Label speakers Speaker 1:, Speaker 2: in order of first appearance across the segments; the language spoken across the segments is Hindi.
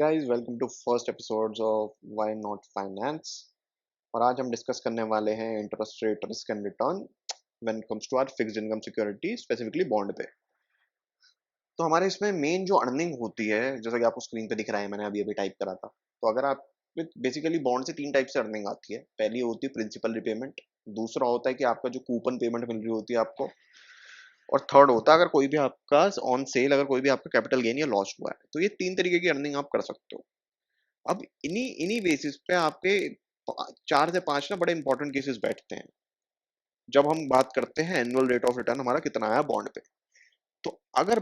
Speaker 1: guys, welcome to first episodes of Why Not Finance। और आज हम डिस्कस करने वाले हैं interest rate risk and return when it comes to our fixed income security, specifically bond पे। तो हमारे इसमें मेन जो अर्निंग होती है, जैसा कि आपको स्क्रीन पे दिख रहा है, मैंने अभी अभी टाइप करा था। तो अगर आप बेसिकली बॉन्ड से तीन टाइप से अर्निंग आती है। पहली होती है प्रिंसिपल रिपेमेंट, दूसरा होता है कि आपका जो कूपन पेमेंट मिल रही होती है आपको, और थर्ड होता है अगर कोई भी आपका ऑन सेल, अगर कोई भी आपका कैपिटल गेन या लॉस हुआ है। तो ये तीन तरीके की अर्निंग आप कर सकते हो। अब इन्हीं इन्हीं बेसिस पे आपके 4 से 5 ना बड़े इंपॉर्टेंट केसेस बैठते हैं जब हम बात करते हैं एनुअल रेट ऑफ रिटर्न हमारा कितना आया बॉन्ड पे। तो अगर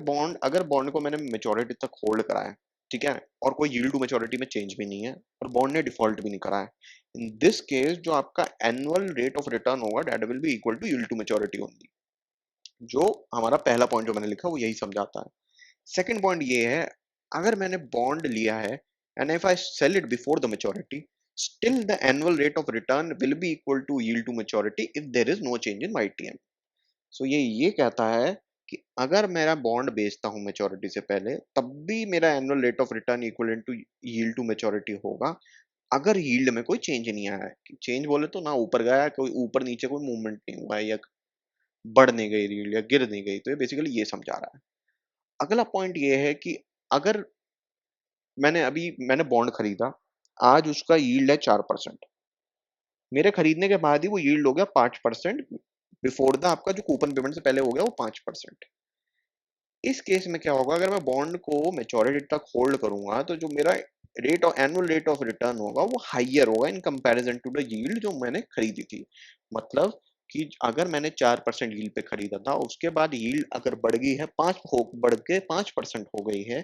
Speaker 1: बॉन्ड को मैंने मेच्योरिटी तक होल्ड करा है, ठीक है, और कोई यील्ड टू मेच्योरिटी में चेंज भी नहीं है और बॉन्ड ने डिफॉल्ट भी नहीं करा है, इन दिस केस जो आपका एनुअल रेट ऑफ रिटर्न होगा that will be equal to yield to maturity only. जो हमारा पहला पॉइंट जो मैंने लिखा वो यही समझाता है। सेकंड पॉइंट ये है, अगर मैंने बॉन्ड लिया है and if I sell it before the maturity, still the annual rate of return will be equal to yield to maturity if there is no change in YTM। So ये कहता है कि अगर मेरा बॉन्ड बेचता हूं मैच्योरिटी से पहले, तब भी मेरा annual rate of return equal to yield to maturity होगा, अगर यील्ड में कोई चेंज नहीं आया है। चेंज बोले तो ना ऊपर गया, कोई ऊपर नीचे कोई मूवमेंट नहीं हुआ है, या बढ़ नहीं गई यील्ड या गिर नहीं गई। तो ये बेसिकली ये समझा रहा है। अगला पॉइंट ये है कि अगर मैंने बॉन्ड खरीदा, आज उसका यील्ड है 4%, मेरे खरीदने के बाद ही वो यील्ड हो गया 5%, बिफोर द आपका जो कूपन पेमेंट से पहले हो गया वो 5%। इस केस में क्या होगा, अगर मैं बॉन्ड को मेच्योरिटी तक होल्ड करूंगा तो जो मेरा rate of annual rate of return होगा वो हाइयर होगा in comparison to the yield जो मैंने खरीदी थी। मतलब कि अगर मैंने 4% यील्ड पे खरीदा था, उसके बाद यील्ड अगर बढ़ गई है, बढ़ के 5% हो गई है,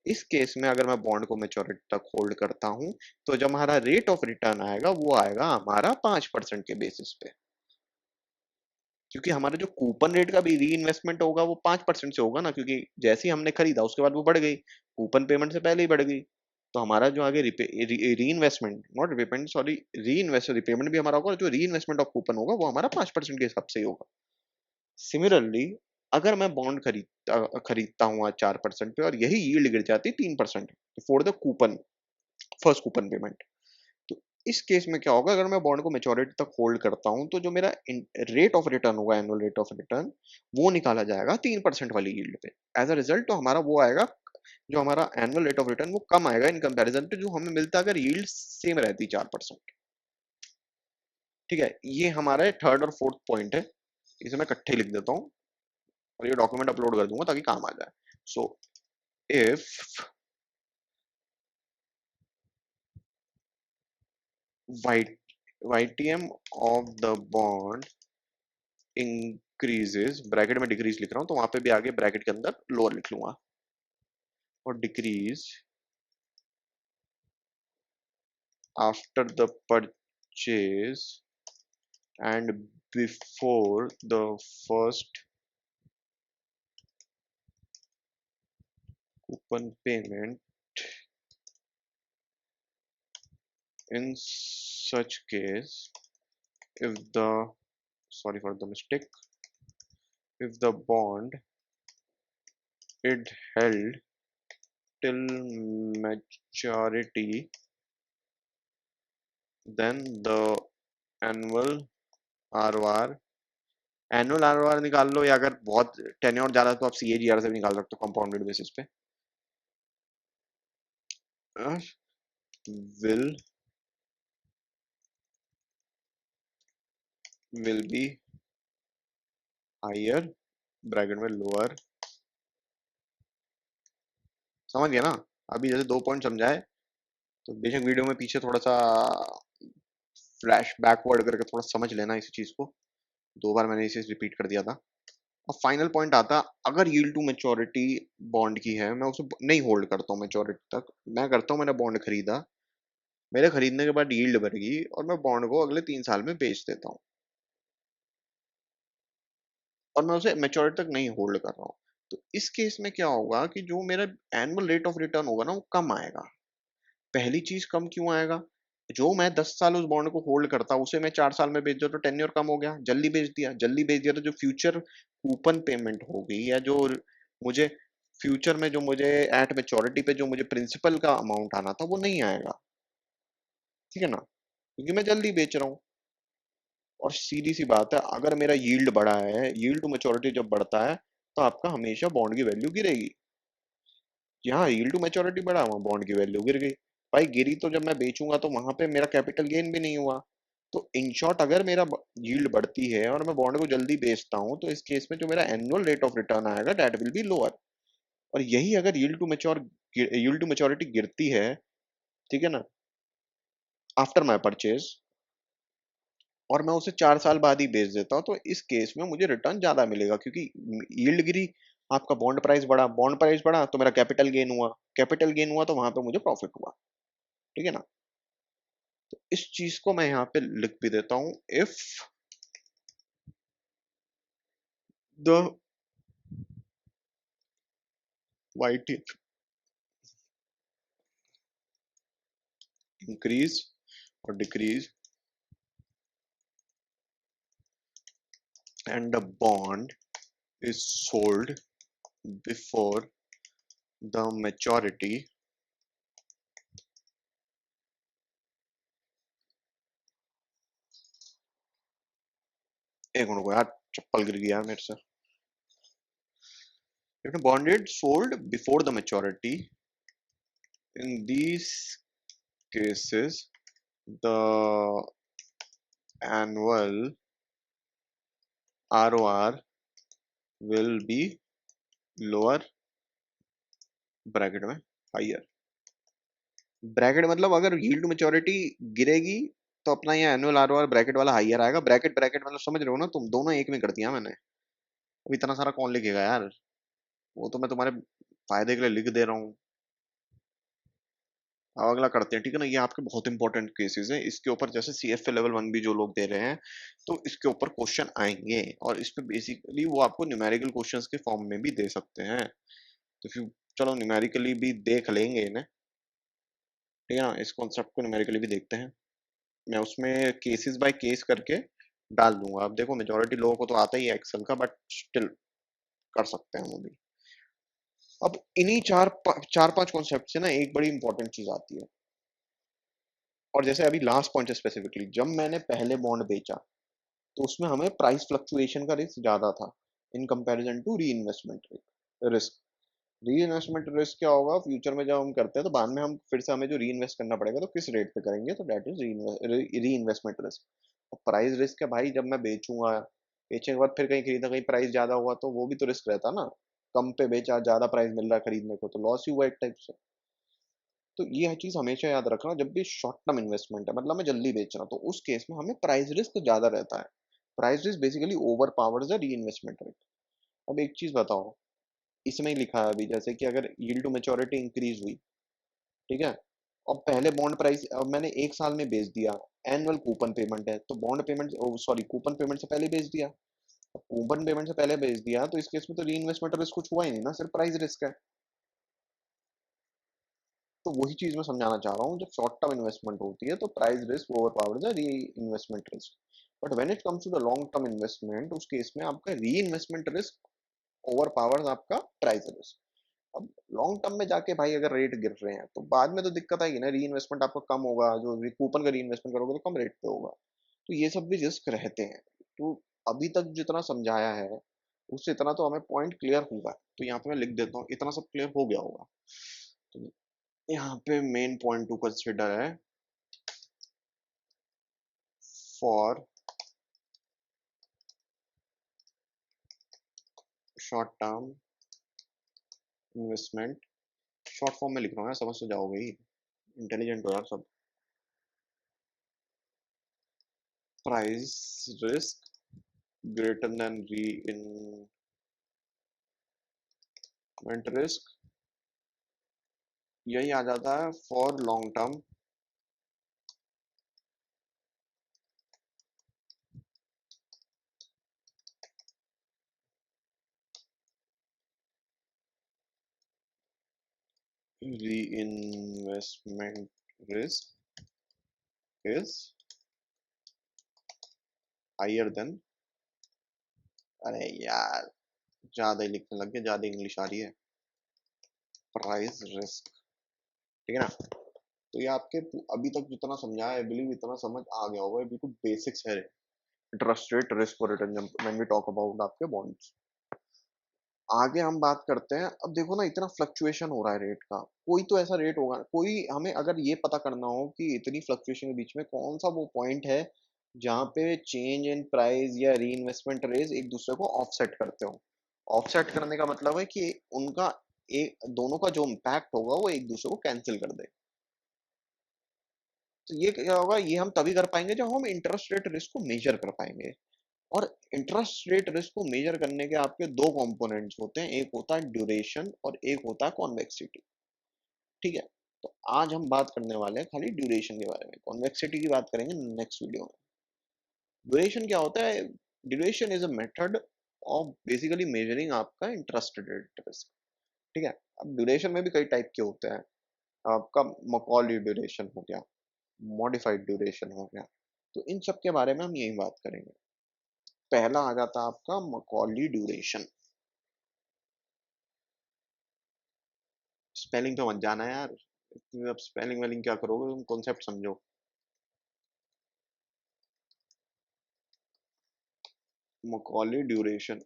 Speaker 1: इस केस में अगर मैं बॉन्ड को मेच्योरिटी तक होल्ड करता हूं, तो जब हमारा रेट ऑफ रिटर्न आएगा वो आएगा हमारा 5% के बेसिस पे। क्योंकि हमारा जो कूपन रेट का भी री इन्वेस्टमेंट होगा वो 5% से होगा ना, क्योंकि जैसे ही हमने खरीदा उसके बाद वो बढ़ गई, कूपन पेमेंट से पहले ही बढ़ गई। तो हमारा जो आगे री इन्वेस्टमेंट, नॉट रिपेमेंट, सॉरी, री इन्वेस्ट रिपेमेंट भी हमारा होगा, और जो री इन्वेस्टमेंट ऑफ कूपन होगा वो हमारा 5% के हिसाब से ही होगा। सिमिलरली, अगर मैं बॉन्ड खरीदता हूँ आज 4% पे, और यही यील्ड गिर जाती है 3% for the coupon, first coupon payment, तो इस केस में क्या होगा, अगर मैं बॉन्ड को मेच्योरिटी तक होल्ड करता हूं, तो जो मेरा रेट ऑफ रिटर्न होगा, एनुअल रेट ऑफ रिटर्न, वो निकाला जाएगा 3% वाली यील्ड पे। एज अ रिजल्ट तो हमारा वो आएगा, जो हमारा एनुअल रेट ऑफ रिटर्न वो कम आएगा इन कंपैरिजन टू जो हमें मिलता अगर यील्ड सेम रहती 4%। ठीक है, ये हमारा थर्ड और फोर्थ पॉइंट है, इसे मैं इकट्ठे ही लिख देता हूँ और ये डॉक्यूमेंट अपलोड कर दूंगा ताकि काम आ जाए। So if YTM of the bond increases, bracket में डिक्रीज लिख रहा हूं तो वहां पे भी आगे ब्रैकेट के अंदर लोअर लिख लूंगा, और decrease after the purchase and before the first coupon payment, in such case if the, sorry for the mistake, if the bond is held till maturity, then the annual ROR, annual ROR निकाल लो, या अगर बहुत टेन्योर ज्यादा तो आप CAGR से भी निकाल सकते हो कंपाउंडेड बेसिस पे, will will be higher, bracket में लोअर। समझ गया ना? अभी जैसे 2 पॉइंट समझाए, तो बेशक वीडियो में पीछे थोड़ा सा फ्लैश बैकवर्ड करके थोड़ा समझ लेना इस चीज को। 2 बार मैंने इसे रिपीट कर दिया था। अब फाइनल पॉइंट आता, अगर यील्ड टू मैच्योरिटी बॉन्ड की है, मैं उसे नहीं होल्ड करता हूँ मैच्योरिटी तक, मैं करता हूँ, मैंने बॉन्ड खरीदा, मेरे खरीदने के बाद यील्ड बढ़ गई और मैं बॉन्ड को अगले 3 साल में बेच देता हूँ, और मैं उसे मैच्योरिटी तक नहीं होल्ड कर रहा हूँ। तो इस केस में क्या होगा कि जो मेरा एनुअल रेट ऑफ रिटर्न होगा ना वो कम आएगा। पहली चीज, कम क्यों आएगा? जो मैं 10 साल उस बॉन्ड को होल्ड करता, उसे मैं 4 साल में बेच दिया तो टेन्योर कम हो गया, जल्दी बेच दिया तो जो फ्यूचर कूपन पेमेंट होगी, या जो मुझे फ्यूचर में जो मुझे एट मेच्योरिटी पे जो मुझे प्रिंसिपल का अमाउंट आना था वो नहीं आएगा, ठीक है ना, क्योंकि मैं जल्दी बेच रहा हूँ। और सीधी सी बात है, अगर मेरा यील्ड बढ़ा है, यील्ड टू मेच्योरिटी जब बढ़ता है तो आपका हमेशा बॉन्ड की वैल्यू गिरेगी। यहाँ यील्ड टू मेच्योरिटी बढ़ा, वहाँ बॉन्ड की वैल्यू गिर गई। भाई गिरी तो जब मैं बेचूंगा तो वहां पे मेरा कैपिटल गेन भी नहीं हुआ। तो इन शॉर्ट, अगर मेरा यील्ड बढ़ती है और मैं बॉन्ड को जल्दी बेचता हूँ तो इस केस में जो मेरा एनुअल रेट ऑफ रिटर्न आएगा दैट विल बी लोअर। और यही अगर यील्ड टू मेच्योरिटी गिरती है, ठीक है ना, आफ्टर माई परचेज, और मैं उसे 4 साल बाद ही बेच देता हूँ, तो इस केस में मुझे रिटर्न ज्यादा मिलेगा, क्योंकि यील्ड गिरी, आपका बॉन्ड प्राइस बढ़ा तो मेरा कैपिटल गेन हुआ तो वहां पे मुझे प्रॉफिट हुआ, ठीक है ना। तो इस चीज को मैं यहाँ पे लिख भी देता हूँ, इफ द वाइट इंक्रीज और decrease and the bond is sold before the maturity, एक मिनट को यार, चप्पल गिर गया मेरे से। If the bond is sold before the maturity, in these cases, the annual ROR will be lower, bracket में हाइयर। ब्रैकेट मतलब अगर यील्ड टू मेच्योरिटी गिरेगी तो अपना ये एनुअल आरओआर ब्रैकेट वाला हाइयर आएगा। ब्रैकेट ब्रैकेट मतलब समझ रहे हो ना तुम, दोनों एक में कर दिया मैंने। अब इतना सारा कौन लिखेगा यार, वो तो मैं तुम्हारे फायदे के लिए लिख दे रहा हूँ। अब अगला करते हैं, ठीक है ना। ये आपके बहुत इंपॉर्टेंट केसेस हैं, इसके ऊपर जैसे CFA लेवल 1 भी जो लोग दे रहे हैं तो इसके ऊपर क्वेश्चन आएंगे, और इस पे बेसिकली वो आपको न्यूमेरिकल क्वेश्चंस के फॉर्म में भी दे सकते हैं। तो फिर चलो न्यूमेरिकली भी देख लेंगे इन्हें, ठीक है ना। इस कॉन्सेप्ट को न्यूमेरिकली भी देखते हैं, मैं उसमें केसेस बाय केस करके डाल दूंगा। अब देखो मेजोरिटी लोगों को तो आता ही है एक्सेल का, बट स्टिल कर सकते हैं वो भी। अब इन्हीं चार पांच कॉन्सेप्ट से ना एक बड़ी इंपॉर्टेंट चीज आती है। और जैसे अभी लास्ट पॉइंट स्पेसिफिकली, जब मैंने पहले बॉन्ड बेचा तो उसमें हमें प्राइस फ्लक्चुएशन का रिस्क ज्यादा था इन कंपैरिजन टू री इन्वेस्टमेंट रिस्क। री इन्वेस्टमेंट रिस्क क्या होगा, फ्यूचर में जब हम करते हैं तो बाद में हम फिर से हमें जो री इन्वेस्ट करना पड़ेगा तो किस रेट पे करेंगे, तो डेट इज री इन्वेस्टमेंट रिस्क। और प्राइस रिस्क है भाई, जब मैं बेचूंगा, बेचने के बाद फिर कहीं खरीदा, कहीं प्राइस ज्यादा हुआ तो वो भी तो रिस्क रहता ना। कम पे बेचा, ज्यादा प्राइस मिल रहा है खरीदने को, तो लॉस ही हुआ एक टाइप से। तो ये चीज हमेशा याद रखना, जब भी शॉर्ट टर्म इन्वेस्टमेंट है, मतलब मैं जल्दी बेच रहा हूँ, तो उस केस में हमें प्राइस रिस्क ज्यादा रहता है। Price risk basically over powers the re investment rate. अब एक चीज बताओ, इसमें ही लिखा है अभी, जैसे कि अगर यील्ड टू मेच्योरिटी इंक्रीज हुई, ठीक है, और पहले बॉन्ड प्राइस अब मैंने 1 साल में बेच दिया, एनुअल कूपन पेमेंट है तो bond payment, sorry coupon payment से पहले बेच दिया। अब कूपन पेमेंट से पहले बेच दिया तो इस केस में तो री इन्वेस्टमेंट रिस्क कुछ हुआ ही नहीं ना, सिर्फ प्राइस रिस्क है। तो वही चीज मैं समझाना चाह रहा हूँ, जब शॉर्ट टर्म इन्वेस्टमेंट होती है तो price risk over power the re investment risk. But when it comes to the long term investment, उस केस में आपका re investment risk over power आपका प्राइस रिस्क। अब लॉन्ग टर्म में जाके भाई अगर रेट गिर रहे हैं तो बाद में तो दिक्कत आएगी ना, री इन्वेस्टमेंट आपका कम होगा, जो कूपन का री इन्वेस्टमेंट करोगे तो कम रेट पे होगा। तो ये सब भी रिस्क रहते हैं। तो अभी तक जितना समझाया है उससे इतना तो हमें पॉइंट क्लियर होगा, तो यहाँ पे मैं लिख देता हूँ, इतना सब क्लियर हो गया होगा। तो यहाँ पे मेन पॉइंट टू कंसिडर है, for short term investment, short form में लिख रहा हूँ यार, समझ तो जाओगे ही, इंटेलिजेंट हो यार सब। प्राइस रिस्क ग्रेटर देन री इन्वेस्टमेंट रिस्क, यही आ जाता है फॉर लॉन्ग टर्म री investment risk is higher than, अरे यार ज्यादा ही लिखने लग गया, ज्यादा इंग्लिश आ रही है। प्राइस रिस्क, ठीक है ना। तो ये आपके अभी तक जितना समझा है, आई बिलीव इतना समझ आ गया होगा, ये बिल्कुल बेसिक्स है इंटरेस्ट रेट रिस्क और return when we talk about आपके बॉन्ड्स। आगे हम बात करते हैं। अब देखो ना, इतना फ्लक्चुएशन हो रहा है रेट का, कोई तो ऐसा रेट होगा, कोई हमें अगर ये पता करना हो कि इतनी फ्लक्चुएशन के बीच में कौन सा वो पॉइंट है जहाँ पे चेंज इन प्राइस या री इन्वेस्टमेंट रेज एक दूसरे को ऑफसेट करते हो। ऑफसेट करने का मतलब है कि उनका एक दोनों का जो इम्पैक्ट होगा वो एक दूसरे को कैंसिल कर दे। तो ये क्या होगा, ये हम तभी कर पाएंगे जब हम इंटरेस्ट रेट रिस्क को मेजर कर पाएंगे। और इंटरेस्ट रेट रिस्क को मेजर करने के आपके दो कंपोनेंट्स होते हैं, एक होता है ड्यूरेशन और एक होता है कॉन्वेक्सिटी, ठीक है। तो आज हम बात करने वाले हैं खाली ड्यूरेशन के बारे में, कॉन्वेक्सिटी की बात करेंगे नेक्स्ट वीडियो में। ड्यूरेशन क्या होता है? Duration is a method of basically measuring आपका इंटरेस्ट रेट रिस्क, ठीक है। अब ड्यूरेशन में भी कई टाइप के होते हैं। आपका मकॉली ड्यूरेशन हो गया, मॉडिफाइड ड्यूरेशन हो गया, तो इन सब के बारे में हम यही बात करेंगे। पहला आ जाता है आपका मकॉली ड्यूरेशन। स्पेलिंग पे मत जाना यार, अब स्पेलिंग वेलिंग क्या करोगे, तुम कॉन्सेप्ट समझो। मकॉली ड्यूरेशन,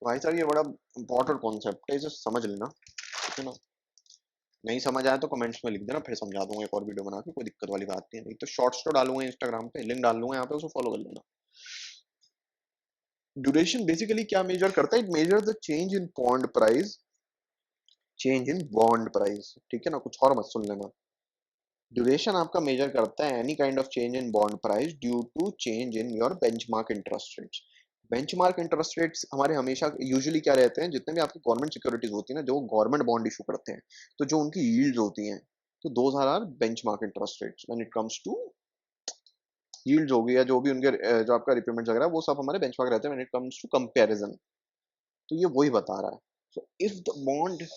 Speaker 1: भाई साहब ये बड़ा इंपॉर्टेंट कॉन्सेप्ट है, इसे समझ लेना, ठीक है ना। नहीं समझ आया तो कमेंट्स में लिख देना, फिर समझा दूंगा एक और वीडियो बना के, कोई दिक्कत वाली बात नहीं है। नहीं तो शॉर्ट्स तो डालूंगा इंस्टाग्राम पे, लिंक डाल दूंगा यहाँ पे, उसे फॉलो कर लेना। ड्यूरेशन बेसिकली क्या मेजर करता है? It measure the change in bond price, change in bond price, ठीक है ना, कुछ और मत सुन लेना। ड्यूरेशन आपका मेजर करता है any kind of change in bond price due to change in your benchmark interest rates. Benchmark interest rates हमारे हमेशा यूजुअली क्या रहते हैं, जितने भी आपकी गवर्नमेंट सिक्योरिटीज होती है ना, जो गवर्नमेंट बॉन्ड इशू करते हैं, तो जो उनकी यील्ड्स होती हैं, तो those are benchmark interest rates when it comes to yields होगी, या जो भी उनके जो आपका रिपेमेंट वगैरह, वो सब हमारे बेंचमार्क रहते हैं when it comes to comparison. तो ये वही बता रहा है। सो इफ द बॉन्ड,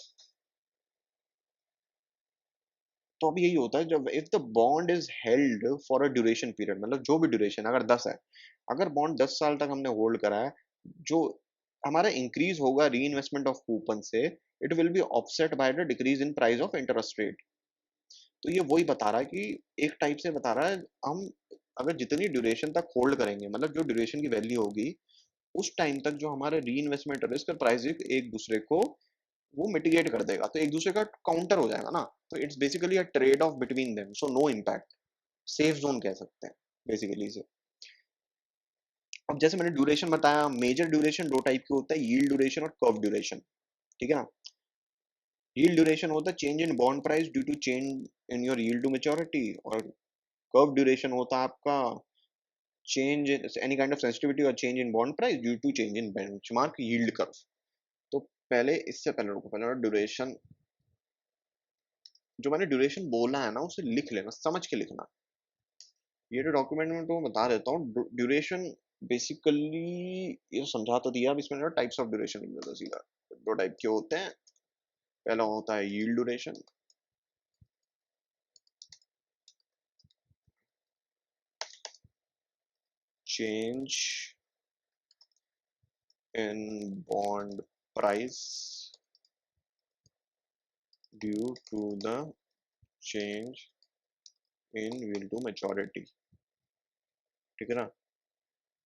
Speaker 1: तो अभी यही होता है जब if the bond is held for a duration period, मतलब जो भी ड्यूरेशन अगर 10 है, अगर बॉन्ड 10 साल तक हमने होल्ड करा है, जो हमारा इंक्रीज होगा री इन्वेस्टमेंट ऑफ कूपन से, it will be offset by the decrease in price of interest rate. तो ये वही बता रहा है कि एक टाइप से बता रहा है, हम अगर जितनी ड्यूरेशन तक होल्ड करेंगे, मतलब जो ड्यूरेशन की वैल्यू होगी, उस टाइम तक जो हमारे री इन्वेस्टमेंट रिस्क और प्राइस एक दूसरे को वो मिटिगेट कर देगा, तो एक दूसरे का काउंटर हो जाएगा ना। तो it's basically a trade off between them, so no impact, safe zone कह सकते हैं बेसिकली इसे। अब जैसे मैंने ड्यूरेशन बताया, मेजर ड्यूरेशन दो टाइप के होता है, यील्ड ड्यूरेशन और कर्व ड्यूरेशन, ठीक है ना। यील्ड ड्यूरेशन होता है change in bond price due to change in your yield to maturity, और कर्व ड्यूरेशन होता है आपका change in any kind of sensitivity और change in bond price due to change in benchmark yield curve. तो पहले इससे पहले रुको, पहले ड्यूरेशन, जो मैंने ड्यूरेशन बोला है ना उसे लिख लेना, समझ के लिखना। ये जो डॉक्यूमेंट में तो मैं बता देता हूँ, ड्यूरेशन बेसिकली ये समझा तो दिया, अब इसमें ना टाइप्स ऑफ ड्यूरेशन लिख देता सीधा। दो टाइप के होते हैं, पहला होता है yield duration, change in bond price due to the change in yield to maturity, ठीक है ना।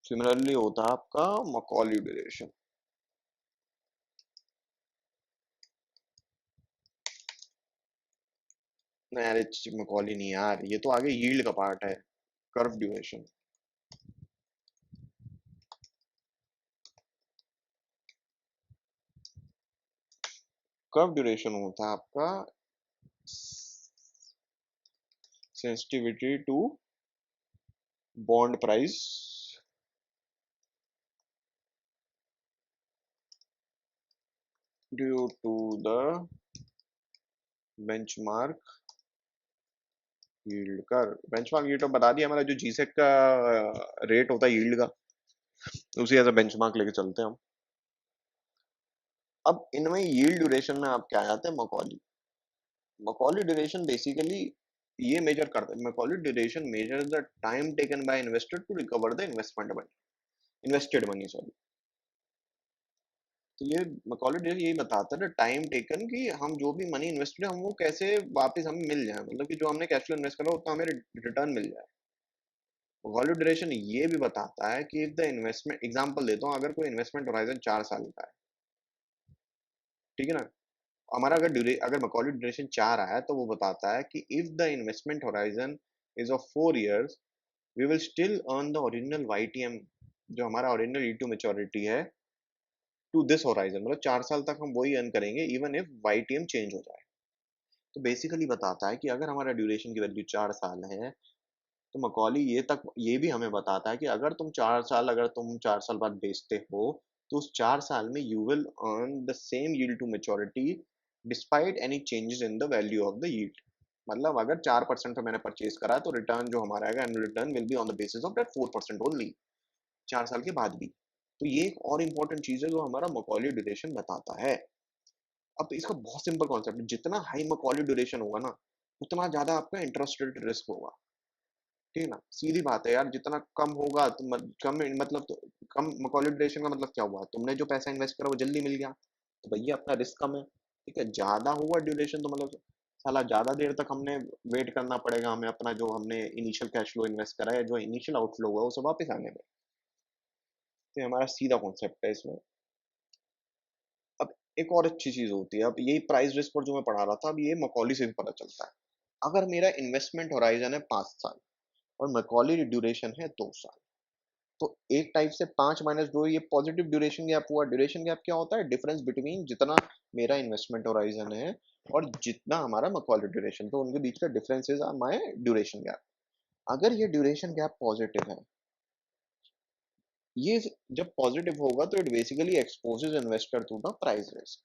Speaker 1: सिमिलरली होता है आपका मकॉली ड्यूरेशन। नहीं यार, मकॉली नहीं यार, ये तो आगे यील्ड का पार्ट है, कर्व ड्यूरेशन। कर्व ड्यूरेशन होता है आपका sensitivity to bond price due to the benchmark yield curve. Benchmark yield तो बता दिया, हमारा जो जीसेक का रेट होता है यील्ड का, उसी एज अ बेंचमार्क लेके चलते हैं हम। अब इनमें यील्ड ड्यूरेशन में आप क्या आ जाते हैं, मकॉली। मकॉली ड्यूरेशन बेसिकली ये मेजर करता है, Macaulay duration measure the time taken by investor to recover the investment money, invested money sorry. तो ये मकॉली डे यही बताता है ना, टाइम टेकन, कि हम जो भी मनी इन्वेस्ट करें हम वो कैसे वापस हमें मिल जाए, मतलब कि जो हमने कैश फ्लो इन्वेस्ट करा उतना हमें रिटर्न मिल जाए। वैल्यू ड्यूरेशन ये भी बताता है कि इफ द इन्वेस्टमेंट, एग्जांपल देता हूँ, अगर कोई इन्वेस्टमेंट होराइजन 4 साल का है, ठीक है ना, हमारा अगर मकॉली ड्यूरेशन 4 आया तो वो बताता है कि if the investment horizon is of 4 years, we will still earn the original YTM, जो हमारा ओरिजिनल ई टू मेच्योरिटी है, टू दिस होराइजन, मतलब 4 साल तक हम वही अर्न करेंगे इवन इफ वाईटीएम चेंज हो जाए। तो बेसिकली बताता है कि अगर हमारा ड्यूरेशन की वैल्यू 4 साल है, तो मकॉली ये भी हमें बताता है कि अगर तुम 4 साल बाद बेचते हो, तो उस 4 साल में you will earn the same yield to maturity despite any changes in the value of the yield. मतलब अगर 4% पे मैंने परचेज करा है, तो रिटर्न जो हमारा आएगा, annual return will be on the basis of that 4% only, 4 साल के बाद भी। तो ये एक और इंपॉर्टेंट चीज है जो हमारा मकॉली ड्यूरेशन बताता है। अब इसका बहुत सिंपल कॉन्सेप्ट है, जितना हाई मकॉली ड्यूरेशन होगा ना, उतना ज्यादा आपका इंटरेस्ट रेट रिस्क होगा। ठीक है ना, सीधी बात है यार, जितना कम होगा तो मतलब तो कम मकॉली ड्यूरेशन का मतलब क्या हुआ, तुमने जो पैसा इन्वेस्ट करा वो जल्दी मिल गया, तो भैया अपना रिस्क कम है। ठीक है, ज्यादा हुआ ड्यूरेशन तो मतलब साला ज्यादा देर तक हमने वेट करना पड़ेगा हमें, अपना जो हमने इनिशियल कैश फ्लो इन्वेस्ट करा है, जो इनिशियल आउटफ्लो हुआ है, उसे वापस आने में। तो ये हमारा सीधा कॉन्सेप्ट है इसमें। अब एक और अच्छी चीज होती है, अब यही प्राइस रिस्क पर जो मैं पढ़ा रहा था, अब ये मकॉली से भी पता चलता है। अगर मेरा इन्वेस्टमेंट होराइजन है 5 साल और मकॉली ड्यूरेशन है 2 साल, तो एक टाइप से 5 - 2 ये पॉजिटिव ड्यूरेशन गैप हुआ। ड्यूरेशन गैप क्या होता है, डिफरेंस बिटवीन जितना मेरा इन्वेस्टमेंट होराइजन है और जितना हमारा मकॉली ड्यूरेशन, तो उनके बीच का difference is my duration gap. अगर ये ड्यूरेशन गैप पॉजिटिव है, ये जब पॉजिटिव होगा तो it basically exposes investor to the price risk.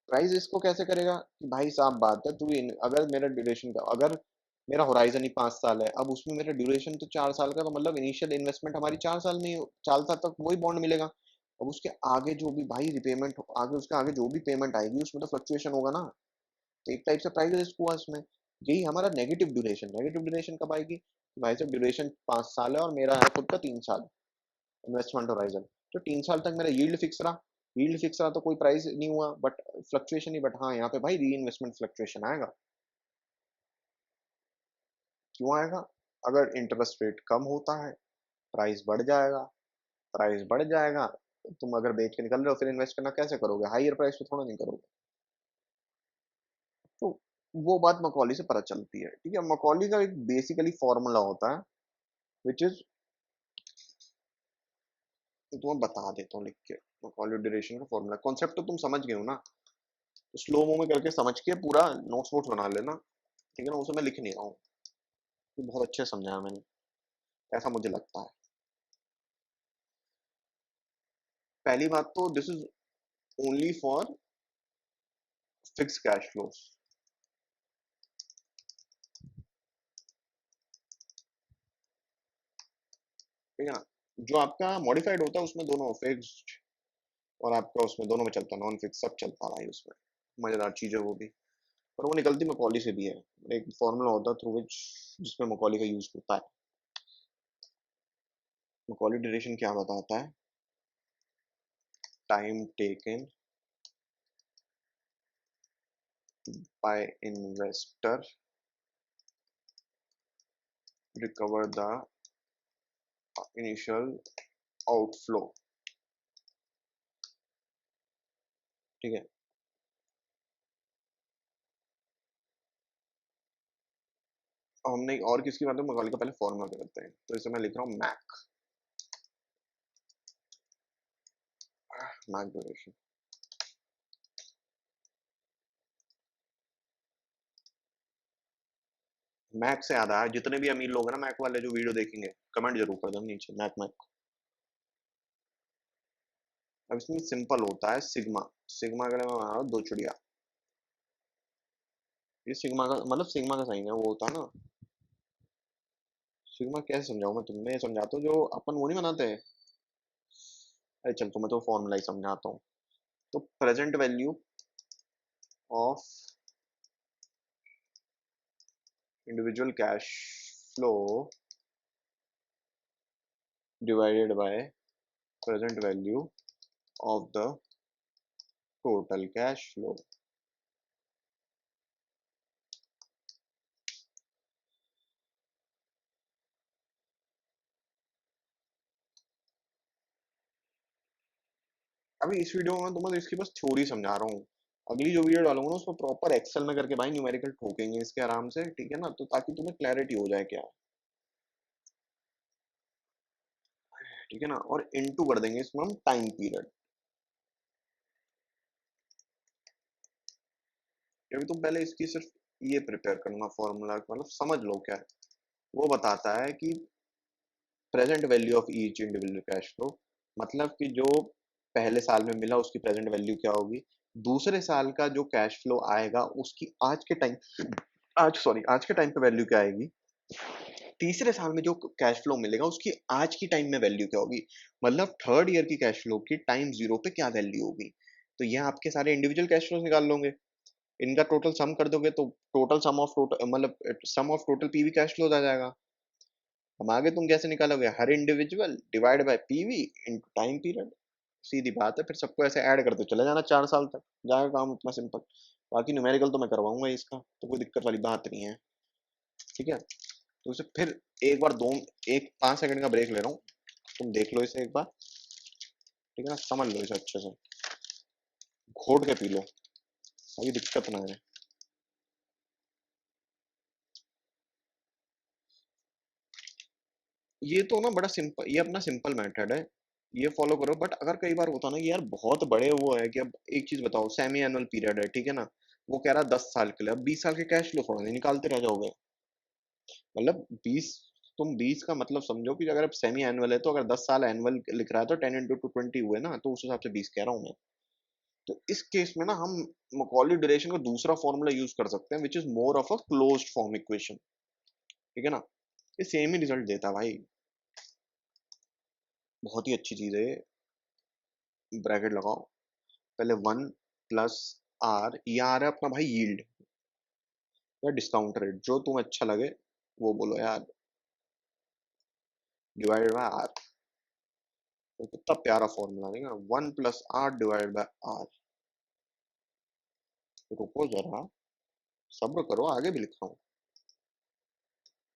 Speaker 1: Price इसको कैसे करेगा कि भाई साहब बात है, अगर मेरा ड्यूरेशन का, अगर मेरा होराइजन ही 5 साल है, अब उसमें मेरा ड्यूरेशन तो 4 साल का, तो मतलब इनिशियल इन्वेस्टमेंट हमारी 4 साल में ही, 4 साल तक वही बॉन्ड मिलेगा। अब उसके आगे जो भी भाई रिपेमेंट, आगे उसके आगे जो भी पेमेंट आएगी उसमें तो फ्लक्चुएशन होगा ना। तो एक टाइप से प्राइस रिस्क हुआ इसमें। यही हमारा नेगेटिव ड्यूरेशन कब आएगी कि भाई साहब ड्यूरेशन 5 साल है और मेरा है खुद का 3 साल इन्वेस्टमेंट होराइजन, तो 3 साल तक मेरा यील्ड फिक्स रहा, तो कोई प्राइस नहीं हुआ, बट फ्लक्चुएशन ही, बट हाँ यहाँ पे भाई री इन्वेस्टमेंट फ्लक्चुएशन आएगा। क्यों आएगा, अगर इंटरेस्ट रेट कम होता है, प्राइस बढ़ जाएगा, प्राइस बढ़ जाएगा, तो तुम अगर बेच के निकल रहे हो, फिर इन्वेस्ट करना कैसे करोगे, हायर प्राइस पे थोड़ा नहीं करोगे। तो वो बात मकॉली से पता चलती है। ठीक है, मकॉली का एक बेसिकली फॉर्मूला होता है, विच इज, तुम्हें बता देता हूँ लिख के। मकॉली ड्यूरेशन का फॉर्मूला, कॉन्सेप्ट तो तुम समझ गए हो ना, तो स्लो मो में करके समझ के पूरा नोट्स वोट्स बना लेना। ठीक है ना, उसे मैं लिख नहीं रहा हूँ, ये बहुत अच्छे से समझाया मैंने, ऐसा मुझे लगता है। पहली बात तो this is only for fix cash flows. ठीक है ना, जो आपका मॉडिफाइड होता है उसमें दोनों फिक्स्ड, और आपका उसमें दोनों में चलता है, नॉन फिक्स सब चलता रहा है उसमें। मजेदार चीज है वो भी, पर वो निकलती मकॉली से भी है। एक फॉर्मूला होता है थ्रू विच, जिसमें मकॉली का यूज होता है। मकॉली ड्यूरेशन क्या बताता है, time taken by investor recover the initial outflow. ठीक है, हमने और किसकी बात है, मकॉली का पहले फॉर्मूला करते हैं, तो इसे मैं लिख रहा हूँ मैक ड्यूरेशन। मैक से याद आया, जितने भी अमीर लोग हैं ना मैक वाले जो वीडियो देखेंगे, कमेंट जरूर कर दो नीचे मैक मैक। अब इसमें सिंपल होता है सिग्मा। सिग्मा के लिए मैं बना रहा हूँ दो चिड़िया। ये सिग्मा का मतलब, सिग्मा का साइन है वो होता है ना। सिग्मा कैसे समझाऊं मैं तुम्हें, समझाता हूँ जो अपन वो नहीं बनाते हैं। अरे चल तुम्हें तो फॉर्मूला ही समझाता हूँ। तो present value of individual cash flow divided by present value of the total cash flow. अभी इस वीडियो में तो मैं इसकी बस थ्योरी समझा रहा हूँ। अगली जो वीडियो डालूंगा ना उसमें प्रॉपर एक्सेल में करके भाई न्यूमेरिकल ठोकेंगे इसके आराम से, ठीक है ना, तो ताकि तुम्हें क्लैरिटी हो जाए क्या है, ठीक है ना। और इनटू कर देंगे इसमें हम टाइम पीरियड। अभी तुम पहले इसकी सिर्फ ये प्रिपेयर करना फॉर्मूला, मतलब समझ लो क्या है। वो बताता है कि present value of each individual cash flow, मतलब कि जो पहले साल में मिला उसकी प्रेजेंट वैल्यू क्या होगी, दूसरे साल का जो कैश फ्लो आएगा उसकी आज के टाइम, आज के टाइम पे वैल्यू क्या आएगी, तीसरे साल में जो कैश फ्लो मिलेगा उसकी आज की टाइम में वैल्यू क्या होगी, मतलब थर्ड ईयर की कैश फ्लो की टाइम जीरो पे क्या वैल्यू होगी। तो ये आपके सारे इंडिविजुअल कैश फ्लो निकाल लोगे, इनका टोटल सम कर दोगे तो टोटल सम ऑफ टोटल, मतलब sum of total PV cash flow आ जाएगा। अब आगे तुम कैसे निकालोगे, हर individual divide by PV into time period. सीधी बात है, फिर सबको ऐसे ऐड करते चले जाना 4 साल तक, जाएगा काम इतना सिंपल। बाकी न्यूमेरिकल तो मैं करवाऊंगा इसका, तो कोई दिक्कत वाली बात नहीं है, ठीक है। तो इसे फिर एक बार दो, एक 5 सेकंड का ब्रेक ले रहा हूँ, तुम देख लो इसे एक बार, ठीक है ना, समझ लो इसे अच्छे से, घोट के पी लो, अभी दिक्कत ना है। ये तो ना बड़ा सिंपल, ये अपना सिंपल मेथड है, ये फॉलो करो। बट अगर कई बार होता ना कि यार बहुत बड़े वो है कि अब एक चीज बताओ, सेमी एनुअल पीरियड है, ठीक है ना, वो कह रहा है 10 साल के लिए, अब 20 साल के कैश फ्लो थोड़ा नहीं निकालते रह जाओगे, मतलब 20, तुम 20 का मतलब समझो कि अगर सेमी एनुअल है तो अगर 10 साल एनुअल लिख रहा है तो 10 × 2 = 20 हुए ना, तो उस हिसाब से 20 कह रहा हूँ मैं। तो इस केस में ना हम मकॉली ड्यूरेशन का दूसरा फॉर्मूला यूज कर सकते हैं, which is more of a closed form equation, ठीक है ना, ये सेम ही रिजल्ट देता है भाई, बहुत ही अच्छी चीज है। ब्रैकेट लगाओ, पहले 1 + r, ये आ रहा है अपना भाई यील्ड या डिस्काउंट रेट, जो तुम्हें अच्छा लगे वो बोलो यार, डिवाइडेड बाय आर। तो कितना प्यारा फॉर्मूला देगा, 1 + r डिवाइडेड बाय आर। रुको जरा, सब्र करो, आगे भी लिखा हूँ,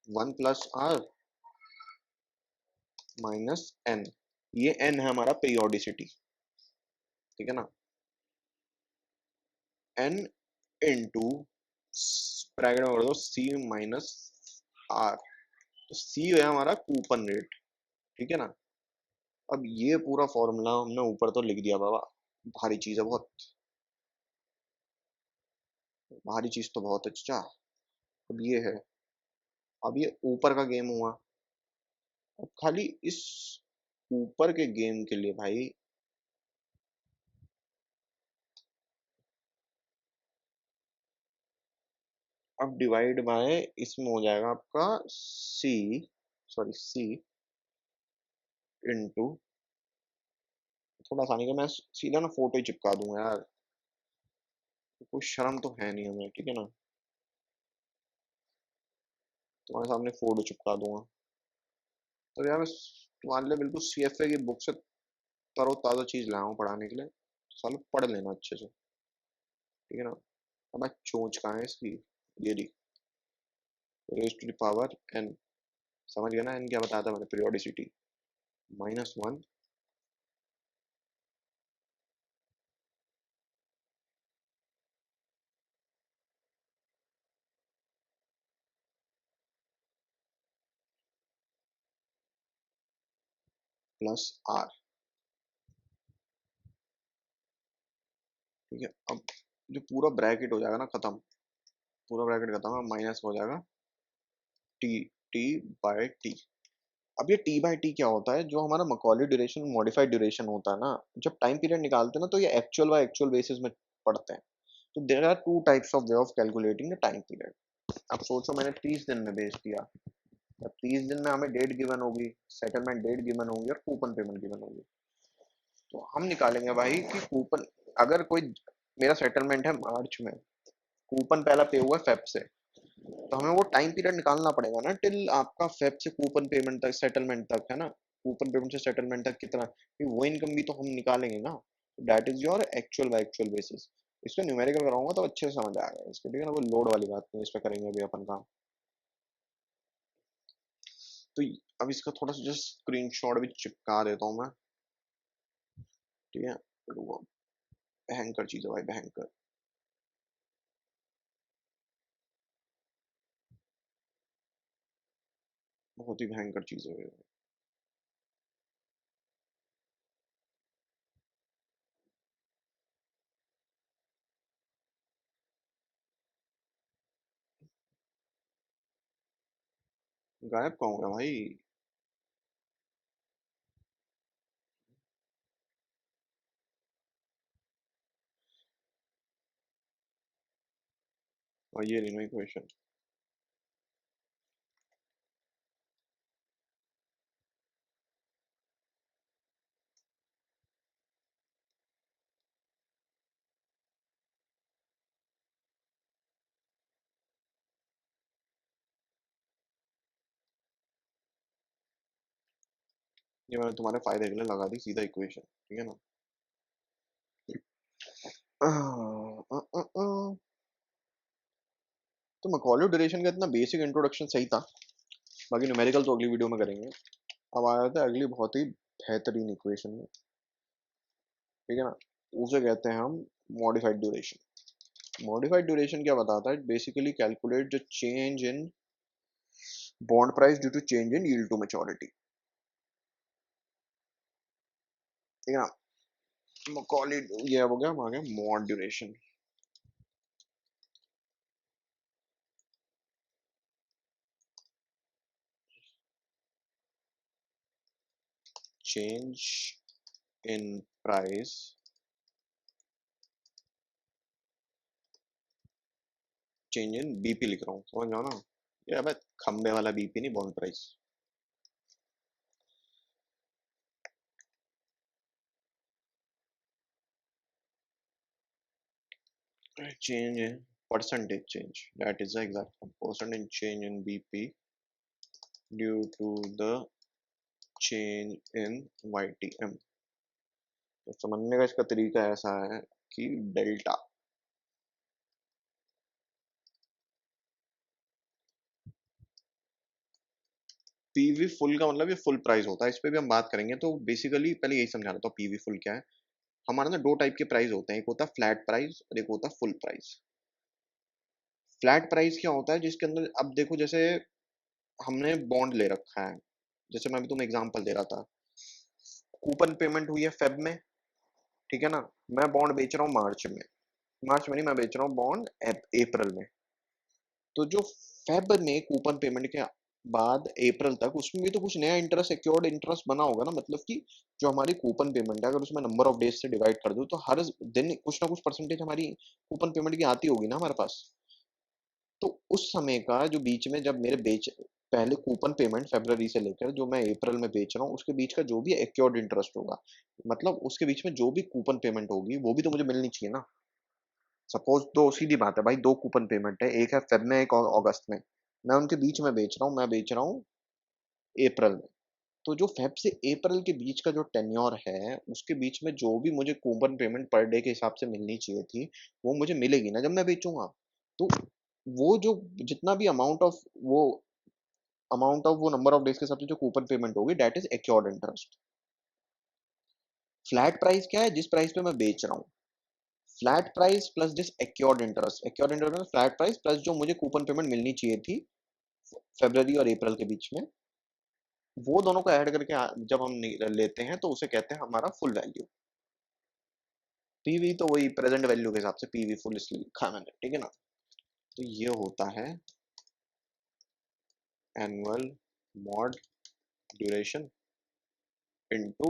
Speaker 1: 1 + r - n, ये n है हमारा पीरियोडिसिटी, ठीक है ना, n इंटू ब्रैकेट में कर दो C - r, तो C है हमारा कूपन रेट, ठीक है ना। अब ये पूरा फॉर्मूला हमने ऊपर तो लिख दिया बाबा, भारी चीज है बहुत, भारी चीज तो बहुत अच्छा। अब ये है, अब ये ऊपर का गेम हुआ, अब खाली इस ऊपर के गेम के लिए भाई, अब डिवाइड बाय इसमें हो जाएगा आपका सी इंटू, थोड़ा आसानी का मैं सीधा ना फोटो ही चिपका दूंगा यार, कोई शर्म तो है नहीं हमें, ठीक है ना, तुम्हारे सामने फोटो चिपका दूंगा। तो यार मैं तुम्हारे लिए बिल्कुल सीएफए की बुक से तरोताजा चीज लाया हूँ पढ़ाने के लिए, सालों पढ़ लेना अच्छे से, ठीक है ना। अब मैं चोंच कहाँ है इसकी, ये दी, raise to the power n, समझ गया ना एन क्या बताया था मैंने, पीरियोडिसिटी, -1 + r, ठीक है। अब जो पूरा ब्रैकेट हो जाएगा ना खत्म, पूरा ब्रैकेट खत्म है, माइनस हो जाएगा टी, टी/t। अब ये t/t क्या होता है, जो हमारा मकॉली ड्यूरेशन मॉडिफाइड ड्यूरेशन होता है ना, जब टाइम पीरियड निकालते हैं ना तो ये एक्चुअल बाय एक्चुअल बेसिस में पढ़ते हैं। तो there are two types of way of calculating the time period. अब सोचो मैंने 30 दिन में बेच दिया, अब 30 दिन में हमें डेट गिवन होगी, सेटलमेंट डेट गिवन होगी और कूपन पेमेंट गिवन होगी। तो हम निकालेंगे भाई कि कूपन, अगर कोई, मेरा सेटलमेंट है मार्च में, कूपन पहला पे हुआ है फेब से, तो हमें वो टाइम पीरियड निकालना पड़ेगा ना टिल आपका फेब से कूपन पेमेंट तक, सेटलमेंट तक, है ना, कूपन पेमेंट से सेटलमेंट तक कितना, वो इनकम भी तो हम निकालेंगे ना। That is your actual by actual basis. इसको न्यूमेरिकल कराऊंगा तो अच्छे से समझ आएगा इसके, ठीक है ना, कोई लोड वाली बात नहीं, इस पे करेंगे अभी अपन काम। तो अब इसका थोड़ा सा जस्ट स्क्रीनशॉट भी चिपका देता हूँ मैं, ठीक है। रुको, भयंकर चीज है भाई, भयंकर। बहुत ही भयंकर चीज है ये। गायब कहाँ हो गया भाई? और ये रही क्वेश्चन। ये मैंने तुम्हारे फायदे के लिए लगा दी सीधा इक्वेशन, ठीक है ना। तो मैकॉले ड्यूरेशन का इतना बेसिक इंट्रोडक्शन सही था, बाकी न्यूमेरिकल तो अगली वीडियो में करेंगे। अब आया था अगली बहुत ही बेहतरीन इक्वेशन में, ठीक है ना। उसे कहते हैं हम मॉडिफाइड ड्यूरेशन। मॉडिफाइड ड्यूरेशन क्या बताता है? Basically calculate the change in bond price due to change in yield to maturity, ठीक है ना। मैकॉले, ये हो गया, हम आ गए mod duration. Change in price, change in BP लिख रहा हूँ, समझ जाओ ना। ये अब खंबे वाला बीपी नहीं, bond price. change in percentage change, that is the exact one. Percentage change in BP due to the change in YTM। तो समझने का इसका तरीका ऐसा है कि डेल्टा, पीवी फुल का मतलब ये फुल प्राइस होता है, इस पे भी हम बात करेंगे। तो बेसिकली पहले यही समझा रहा था पीवी फुल क्या है। हमारा ना दो टाइप के प्राइस होते हैं, एक होता है फ्लैट प्राइस और एक होता है फुल प्राइस। फ्लैट प्राइस क्या होता है? जिसके अंदर अब देखो, जैसे हमने बॉन्ड ले रखा है, जैसे मैं अभी तुम्हें एग्जांपल दे रहा था, कूपन पेमेंट हुई है फेब में, ठीक है ना। मैं बॉन्ड बेच रहा हूँ मार्च में, मार्च में नहीं, मैं बेच रहा हूँ बॉन्ड अप्रैल में। तो जो फेब में कूपन पेमेंट के बाद अप्रैल तक, उसमें भी तो कुछ नया इंटरेस्ट, सिक्योर्ड इंटरेस्ट बना होगा ना। मतलब कि जो हमारी कूपन पेमेंट है, अगर उसमें नंबर ऑफ डेज से डिवाइड कर दो तो हर दिन कुछ ना कुछ परसेंटेज हमारी कूपन पेमेंट की आती होगी ना हमारे पास। तो उस समय का जो बीच में, जब मेरे बेच पहले कूपन पेमेंट फरवरी से लेकर जो मैं अप्रैल में बेच रहा हूँ, उसके बीच का जो भी एक्योर्ड इंटरेस्ट होगा, मतलब उसके बीच में जो भी कूपन पेमेंट होगी वो भी तो मुझे मिलनी चाहिए ना। सपोज तो सीधी बात है भाई, दो कूपन पेमेंट है, एक है फेब में, एक अगस्त में। मैं उनके बीच में बेच रहा हूँ, मैं बेच रहा हूँ अप्रैल में। तो जो फेब से अप्रैल के बीच का जो टेन्योर है, उसके बीच में जो भी मुझे कूपन पेमेंट पर डे के हिसाब से मिलनी चाहिए थी, वो मुझे मिलेगी ना जब मैं बेचूंगा। तो वो जो जितना भी अमाउंट ऑफ वो नंबर ऑफ डेज के हिसाब से जो कूपन पेमेंट होगी, that is accrued interest. Flat price क्या है? जिस प्राइस पे मैं बेच रहा हूँ, flat price plus this accrued interest. Accrued interest flat price plus जो मुझे कूपन पेमेंट मिलनी चाहिए थी फरवरी और अप्रैल के बीच में, वो दोनों को ऐड करके जब हम लेते हैं तो उसे कहते हैं हमारा फुल वैल्यू। पीवी तो वही प्रेजेंट वैल्यू के हिसाब से पीवी फुल इसलिए लिखा है मैंने, ठीक है ना। तो ये होता है annual mod duration into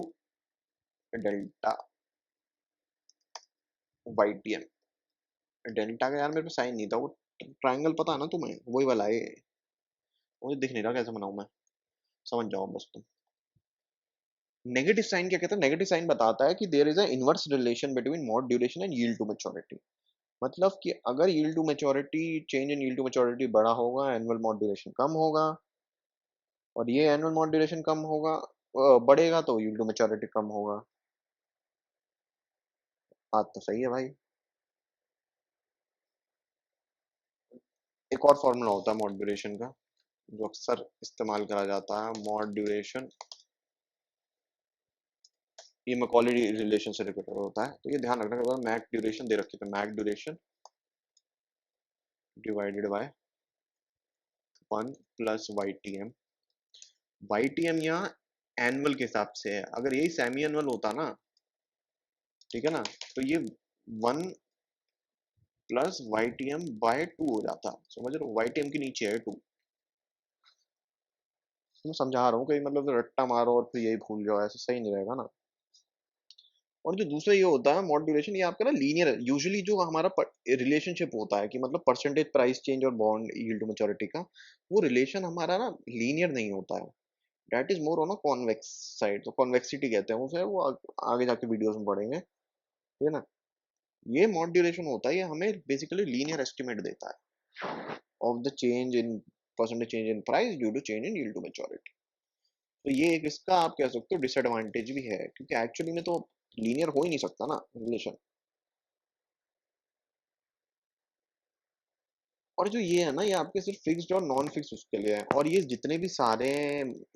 Speaker 1: delta YTM. Delta का यार मेरे पे साइन नहीं था, वो ट्रायंगल पता है ना तुम्हें, वही वाला है। मुझे दिख नहीं रहा कैसे बनाऊं मैं, समझ जाओ बस तुम। नेगेटिव साइन क्या कहता है? नेगेटिव साइन बताता है कि there is a inverse relation between mod duration and yield to maturity. मतलब कि अगर yield to maturity, change in yield to maturity बड़ा होगा, एनुअल मॉड ड्यूरेशन कम होगा। और ये एनुअल मॉड ड्यूरेशन कम होगा, बढ़ेगा तो यील्ड टू मैच्योरिटी कम होगा। बात तो सही है भाई। एक और फॉर्मूला होता है मॉड ड्यूरेशन का, जो अक्सर इस्तेमाल करा जाता है, मॉड ड्यूरेशन। ये मैकॉली रिलेशन से रिलेटेड होता है, तो ये ध्यान रखना, अगर मैक ड्यूरेशन दे रखी है तो Mac duration divided by 1 plus Y T M. Y T M यहाँ एनुअल के हिसाब से है, अगर यही सेमी एनुअल होता ना, ठीक है ना, तो ये 1 plus Y T M by 2 हो जाता। समझ रहे हो, वाई टी एम के नीचे है 2। मैं समझा रहा हूँ कि मतलब रट्टा मारो और फिर यही भूल जाओ, ऐसे सही नहीं रहेगा ना। और जो दूसरा ये होता है मॉड्यूलेशन, ये आपका ना लीनियर यूजुअली जो हमारा रिलेशनशिप होता है कि मतलब परसेंटेज प्राइस चेंज और बॉन्ड यील्ड टू मैच्योरिटी का, वो रिलेशन हमारा ना लीनियर नहीं होता है। That is more on a convex side, तो कॉन्वेक्सिटी कहते हैं उसे, वो आगे जाके वीडियोस में पढ़ेंगे, ठीक है ना। ये मॉड्यूलेशन होता है, ये हमें बेसिकली लीनियर एस्टिमेट देता है of the change in percentage change in price due to change in yield to maturity. तो ये एक इसका आप कह सकते हो डिसएडवांटेज भी है, क्योंकि एक्चुअली में तो लीनियर हो ही नहीं सकता ना रिलेशन। और जो ये है ना, ये आपके सिर्फ फिक्स्ड और नॉन फिक्स उसके लिए है, और ये जितने भी सारे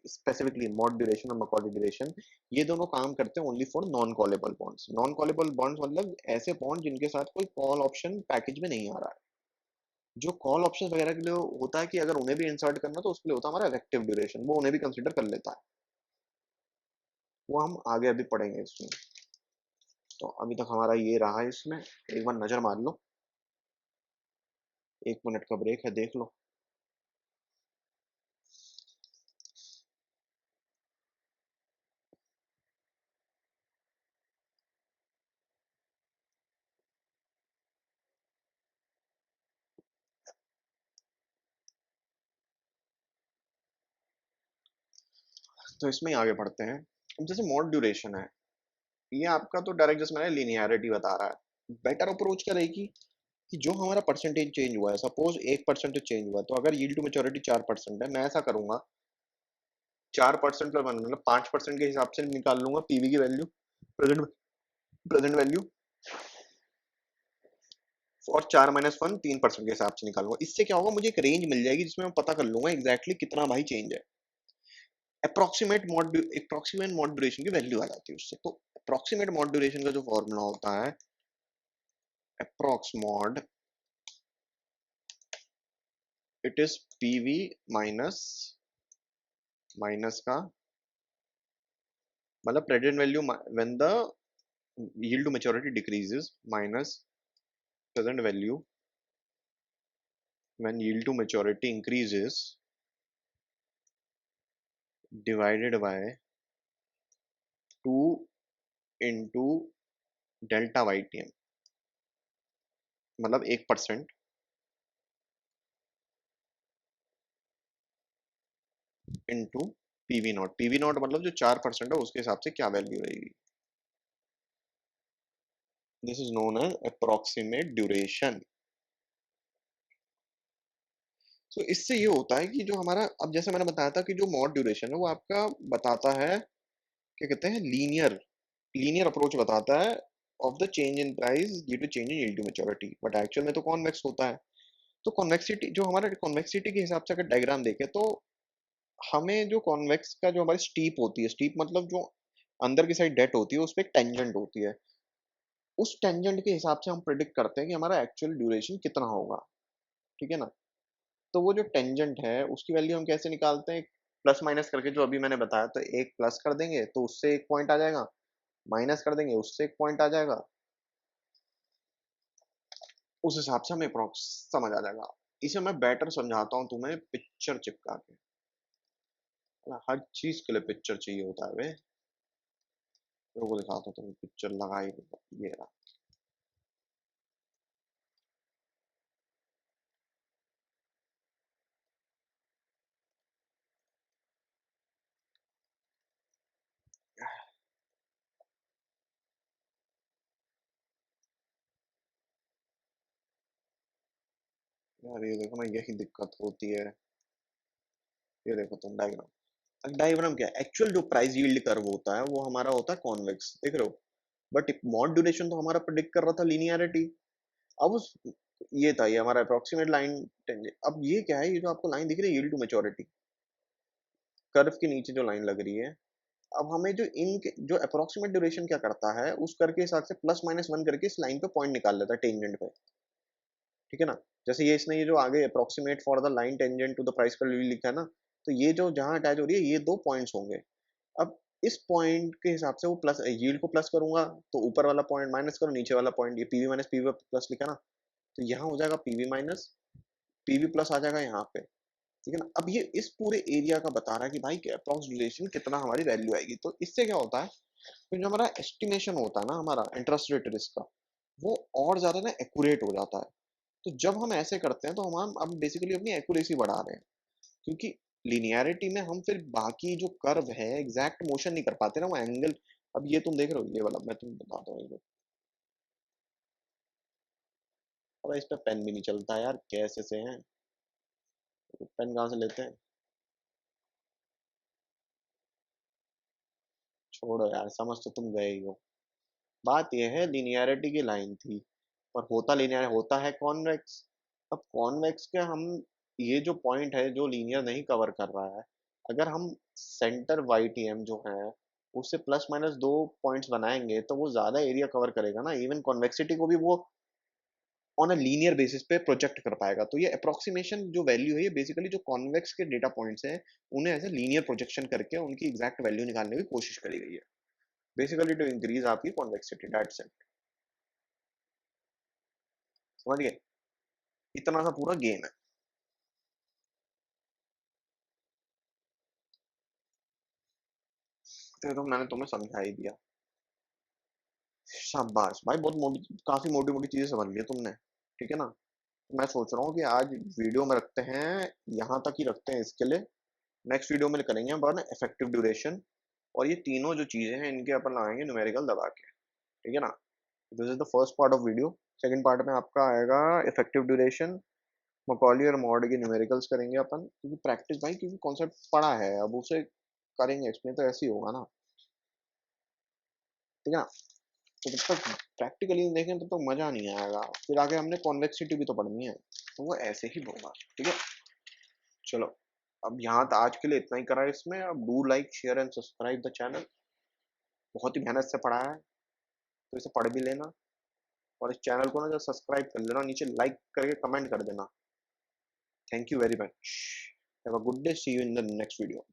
Speaker 1: स्पेसिफिकली मॉड ड्यूरेशन और मकॉली ड्यूरेशन, ये दोनों काम करते हैं only for non callable bonds. Non callable bonds मतलब ऐसे बॉन्ड जिनके साथ कोई कॉल ऑप्शन पैकेज में नहीं आ रहा है। जो कॉल ऑप्शन वगैरह के लिए होता है कि अगर उन्हें भी इंसर्ट करना तो उसके लिए होता है हमारा इफेक्टिव ड्यूरेशन, वो उन्हें भी कंसिडर कर लेता है। वो हम आगे अभी पढ़ेंगे इसमें। तो अभी तक हमारा ये रहा है इसमें, एक बार नजर मार लो। 1 मिनट का ब्रेक है, देख लो। तो इसमें ही आगे बढ़ते हैं। अब जैसे मोड ड्यूरेशन है, ये आपका तो डायरेक्ट जस्ट मैंने लीनियरिटी बता रहा है। बेटर अप्रोच क्या रहेगी कि जो हमारा परसेंटेज चेंज हुआ है, सपोज 1% चेंज हुआ है, तो अगर यील्ड टू मेच्योरिटी 4% है, मैं ऐसा करूंगा 4% पर मतलब 5% के हिसाब से निकाल लूंगा पीवी की वैल्यू, प्रेजेंट प्रेजेंट वैल्यू, और 4 - 1 3% के हिसाब से निकालूंगा। इससे क्या होगा, मुझे एक रेंज मिल जाएगी जिसमें मैं पता कर लूंगा एग्जैक्टली कितना भाई चेंज है। अप्रोक्सीमेट मॉड ड्यूरेशन की वैल्यू आ जाती है उससे। तो अप्रोक्सीमेट मॉड ड्यूरेशन का जो फॉर्मूला होता है, approx mod, it is PV minus minus का मतलब present value when the yield to maturity decreases minus present value when yield to maturity increases divided by 2 into delta ytm, मतलब 1% इंटू पीवी नॉट मतलब जो 4% है उसके हिसाब से क्या वैल्यू रहेगी। This is known as approximate duration. तो इससे ये होता है कि जो हमारा, अब जैसे मैंने बताया था कि जो मॉड ड्यूरेशन है वो आपका बताता है, क्या कहते हैं, लीनियर लीनियर अप्रोच बताता है of the change in price due to change in yield to maturity, but actual में तो कॉन्वेक्स होता है। तो कॉन्वेक्सिटी, जो हमारा कॉन्वेक्सिटी के हिसाब से अगर डायग्राम देखें तो हमें जो कॉन्वेक्स का जो हमारी स्टीप होती है, स्टीप मतलब जो अंदर की साइड डेट होती है उस पर एक टेंजेंट होती है, उस टेंजेंट के हिसाब से हम प्रिडिक्ट करते हैं कि हमारा एक्चुअल ड्यूरेशन कितना होगा, ठीक है ना। तो वो जो टेंजेंट है उसकी वैल्यू हम कैसे निकालते हैं, प्लस माइनस करके, जो अभी मैंने बताया, तो एक प्लस कर देंगे तो उससे एक पॉइंट आ जाएगा, माइनस कर देंगे उससे एक पॉइंट आ जाएगा, उस हिसाब से हमें अप्रोक्स समझ आ जाएगा। इसे मैं बेटर समझाता हूँ तुम्हें पिक्चर चिपका के, है ना, हर चीज के लिए पिक्चर चाहिए होता है वे। लोगों को दिखाता हूँ तुम्हें, पिक्चर लगाई, ये रहा। यार ये देखो ना, यही दिक्कत होती है। ये देखो तुम डायग्राम, डायग्राम क्या है, एक्चुअल जो प्राइस यील्ड कर्व होता है वो हमारा होता है कॉन्वेक्स, देख रहे हो। बट मॉड ड्यूरेशन तो हमारा प्रिडिक्ट कर रहा था लीनियरिटी। अब उस ये था, ये हमारा अप्रोक्सीमेट लाइन टेंजेंट। अब ये क्या है, ये जो आपको लाइन दिख रही है यील्ड टू मैच्योरिटी कर्व के नीचे जो लाइन लग रही है, अब हमें जो जो अप्रोक्सीमेट ड्यूरेशन क्या करता है, उस कर के हिसाब से प्लस माइनस वन करके इस लाइन पे पॉइंट निकाल लेता है टेंजेंट पे, ठीक है ना। जैसे ये इसने ये जो आगे approximate for the line tangent to the price curve लिखा है ना, तो ये जो जहां अटैच हो रही है ये दो पॉइंट्स होंगे। अब इस पॉइंट के हिसाब से वो प्लस यील्ड को प्लस करूंगा तो ऊपर वाला पॉइंट माइनस करो, नीचे वाला पॉइंट ये पीवी माइनस पीवी प्लस लिखा ना, तो यहाँ हो जाएगा पीवी माइनस पीवी प्लस आ जाएगा यहाँ पे, ठीक है ना। अब ये इस पूरे एरिया का बता रहा है कि भाई अप्रॉक्स ड्यूरेशन कितना हमारी वैल्यू आएगी। तो इससे क्या होता है, फिर जो हमारा एस्टिमेशन होता है ना हमारा इंटरेस्ट रेट रिस्क का, वो और ज्यादा ना एक्यूरेट हो जाता है। तो जब हम ऐसे करते हैं तो हम अब बेसिकली अपनी एक्यूरेसी बढ़ा रहे हैं, क्योंकि लिनियरिटी में हम फिर बाकी जो कर्व है एग्जैक्ट मोशन नहीं कर पाते ना, वो एंगल। अब ये तुम देख रहे हो ये वाला, मैं तुम्हें बताता हूँ ये। अब इस पे पेन भी नहीं चलता यार, कैसे से हैं, पेन कहाँ से लेते हैं। छोड़ो यार, समझ तो तुम गए ही हो। बात यह है लिनियरिटी की लाइन थी, और होता लीनियर होता है कॉन्वेक्स। अब कॉन्वेक्स के हम ये जो पॉइंट है जो लीनियर नहीं कवर कर रहा है, अगर हम सेंटर वाई टी एम जो है उससे प्लस माइनस दो पॉइंट्स बनाएंगे तो वो ज्यादा एरिया कवर करेगा ना, इवन कॉन्वेक्सिटी को भी वो ऑन अ लीनियर बेसिस पे प्रोजेक्ट कर पाएगा। तो ये अप्रोक्सीमेशन जो वैल्यू है, ये बेसिकली जो कॉन्वेक्स के डेटा पॉइंट्स हैं उन्हें एज ए लीनियर प्रोजेक्शन करके उनकी एग्जैक्ट वैल्यू निकालने की कोशिश करी गई है, बेसिकली टू इंक्रीज आपकी कॉन्वेक्सिटी, दैट्स इट। समझ गए, इतना सा पूरा गेम है। तो मैंने तुम्हें समझा ही दिया। शाबाश भाई, बहुत मोटी, काफी मोटी मोटी चीजें समझ ली तुमने, ठीक है ना। मैं सोच रहा हूँ कि आज वीडियो में रखते हैं, यहाँ तक ही रखते हैं इसके लिए। नेक्स्ट वीडियो में करेंगे हम बात इफेक्टिव ड्यूरेशन, और ये तीनों जो चीजें हैं इनके अपन लगाएंगे न्यूमेरिकल दबा के, ठीक है ना। This is the first part of video. Second part में आपका आएगा इफेक्टिव ड्यूरेशन, मकॉली और मॉड के न्यूमेरिकल्स करेंगे अपन, क्योंकि प्रैक्टिस भाई, क्योंकि कॉन्सेप्ट पढ़ा है अब उसे करेंगे एक्सप्लेन तो ऐसे ही होगा ना, ठीक है ना। तो जब तक प्रैक्टिकली देखें तब तक मजा नहीं आएगा, फिर आगे हमने कॉन्वेक्सिटी भी तो पढ़नी है, तो वो ऐसे ही होगा, ठीक है। चलो, अब यहाँ तो आज के लिए इतना ही करा है इसमें। अब do like share and subscribe the channel, बहुत ही मेहनत से पढ़ा है तो इसे पढ़ भी लेना, और इस चैनल को ना जो सब्सक्राइब कर लेना, नीचे लाइक करके कमेंट कर देना। Thank you very much, have a good day, see you in the next video.